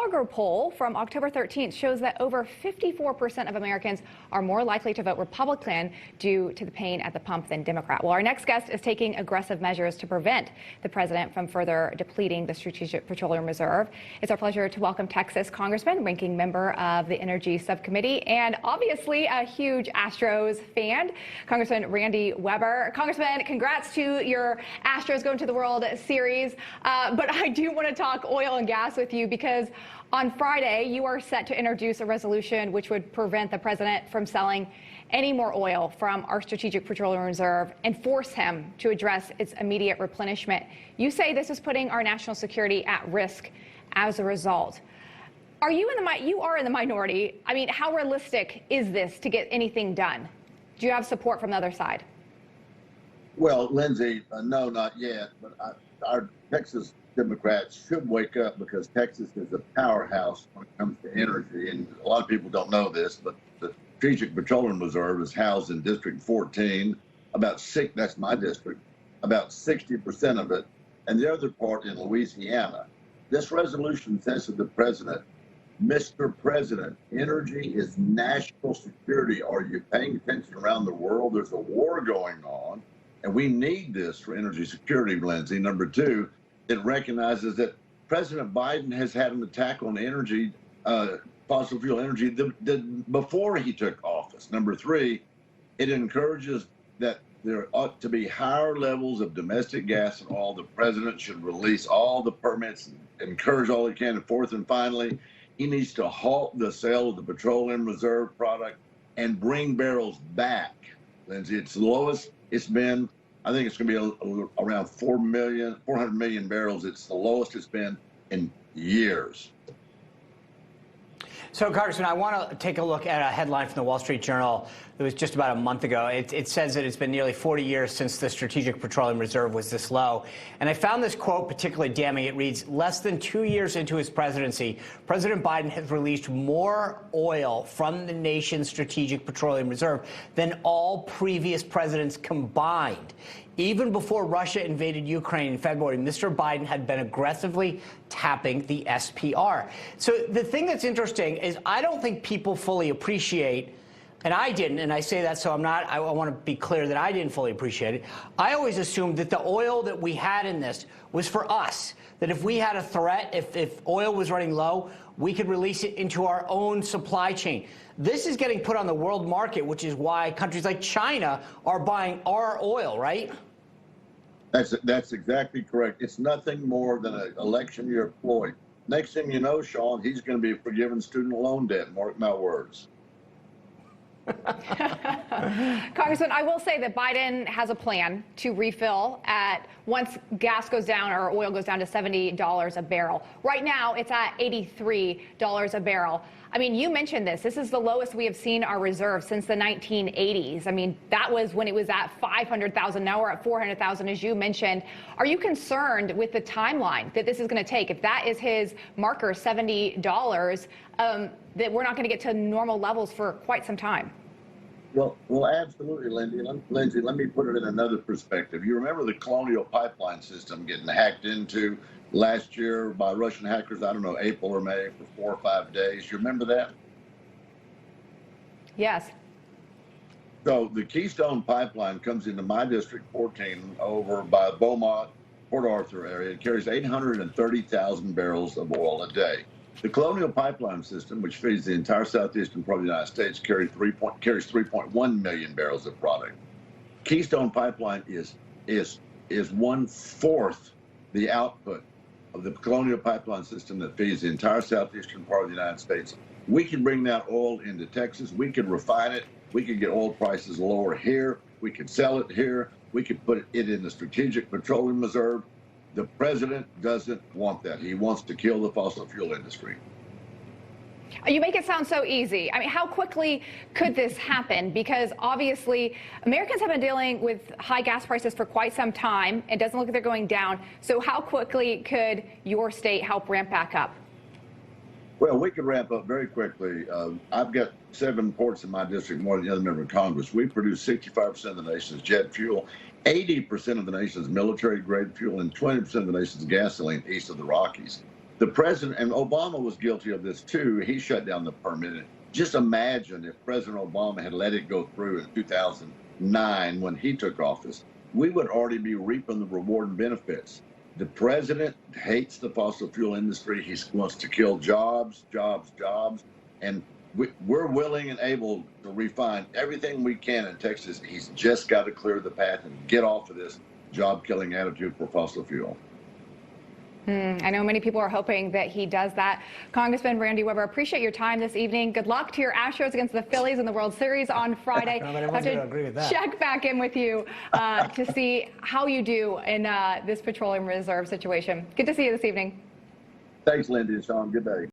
Gallagher poll from October 13th shows that over 54% of Americans are more likely to vote Republican due to the pain at the pump than Democrat. Well, our next guest is taking aggressive measures to prevent the president from further depleting the Strategic Petroleum Reserve. It's our pleasure to welcome Texas Congressman, ranking member of the Energy Subcommittee, and obviously a huge Astros fan, Congressman Randy Weber. Congressman, congrats to your Astros going to the World Series. But I do want to talk oil and gas with you because on Friday you are set to introduce a resolution which would prevent the president from selling any more oil from our Strategic Petroleum Reserve and force him to address its immediate replenishment. You say this is putting our national security at risk as a result. You are in the minority. I mean, how realistic is this to get anything done? Do you have support from the other side? Well, Lindsay, no, not yet. But our Texas Democrats should wake up because Texas is a powerhouse when it comes to energy. And a lot of people don't know this, but the Strategic Petroleum Reserve is housed in District 14. That's my district, about 60% of it, and the other part in Louisiana. This resolution says to the president, Mr. President, energy is national security. Are you paying attention around the world? There's a war going on, and we need this for energy security, Lindsay. Number two, it recognizes that President Biden has had an attack on energy, fossil fuel energy, before he took office. Number three, it encourages that there ought to be higher levels of domestic gas and oil. The president should release all the permits and encourage all he can. And fourth and finally, he needs to halt the sale of the petroleum reserve product and bring barrels back. Lindsay, it's the lowest it's been. I think it's going to be around 400 million barrels. It's the lowest it's been in years. So, Congressman, I want to take a look at a headline from the Wall Street Journal that was just about a month ago. It says that it's been nearly 40 years since the Strategic Petroleum Reserve was this low. And I found this quote particularly damning. It reads, less than 2 years into his presidency, President Biden has released more oil from the nation's Strategic Petroleum Reserve than all previous presidents combined. Even before Russia invaded Ukraine in February, Mr. Biden had been aggressively tapping the SPR. So the thing that's interesting is I don't think people fully appreciate, and I didn't, and I say that so I want to be clear that I didn't fully appreciate it. I always assumed that the oil that we had in this was for us, that if we had a threat, if oil was running low, we could release it into our own supply chain. This is getting put on the world market, which is why countries like China are buying our oil, right? That's exactly correct. It's nothing more than an election year ploy. Next thing you know, Sean, he's going to be forgiving student loan debt. Mark my words. Congressman, I will say that Biden has a plan to refill once gas goes down or oil goes down to $70 a barrel. Right now, it's at $83 a barrel. I mean, you mentioned this. This is the lowest we have seen our reserve since the 1980s. I mean, that was when it was at 500,000. Now we're at 400,000, as you mentioned. Are you concerned with the timeline that this is going to take? If that is his marker, $70, that we're not going to get to normal levels for quite some time? Well, absolutely, Lindsay. Let me put it in another perspective. You remember the Colonial Pipeline system getting hacked into last year by Russian hackers, I don't know, April or May, for 4 or 5 days. You remember that? Yes. So the Keystone Pipeline comes into my District 14 over by Beaumont, Port Arthur area. It carries 830,000 barrels of oil a day. The Colonial Pipeline system, which feeds the entire southeastern part of the United States, carries 3.1 million barrels of product. Keystone Pipeline is 1/4 the output of the Colonial Pipeline system that feeds the entire southeastern part of the United States. We can bring that oil into Texas. We can refine it. We can get oil prices lower here. We can sell it here. We could put it in the Strategic Petroleum Reserve. The president doesn't want that. He wants to kill the fossil fuel industry. You make it sound so easy. I mean, how quickly could this happen? Because obviously, Americans have been dealing with high gas prices for quite some time. It doesn't look like they're going down. So how quickly could your state help ramp back up? Well, we could ramp up very quickly. I've got 7 ports in my district, more than the other member of Congress. We produce 65% of the nation's jet fuel, 80% of the nation's military-grade fuel, and 20% of the nation's gasoline east of the Rockies. The president, and Obama was guilty of this too. He shut down the permit. Just imagine if President Obama had let it go through in 2009 when he took office, we would already be reaping the reward and benefits. The president hates the fossil fuel industry. He wants to kill jobs, jobs, jobs. And we're willing and able to refine everything we can in Texas. He's just got to clear the path and get off of this job-killing attitude for fossil fuel. I know many people are hoping that he does that. Congressman Randy Weber, appreciate your time this evening. Good luck to your Astros against the Phillies in the World Series on Friday. Everyone's going to agree with that. Check back in with you to see how you do in this petroleum reserve situation. Good to see you this evening. Thanks, Lindy and Sean. Good day.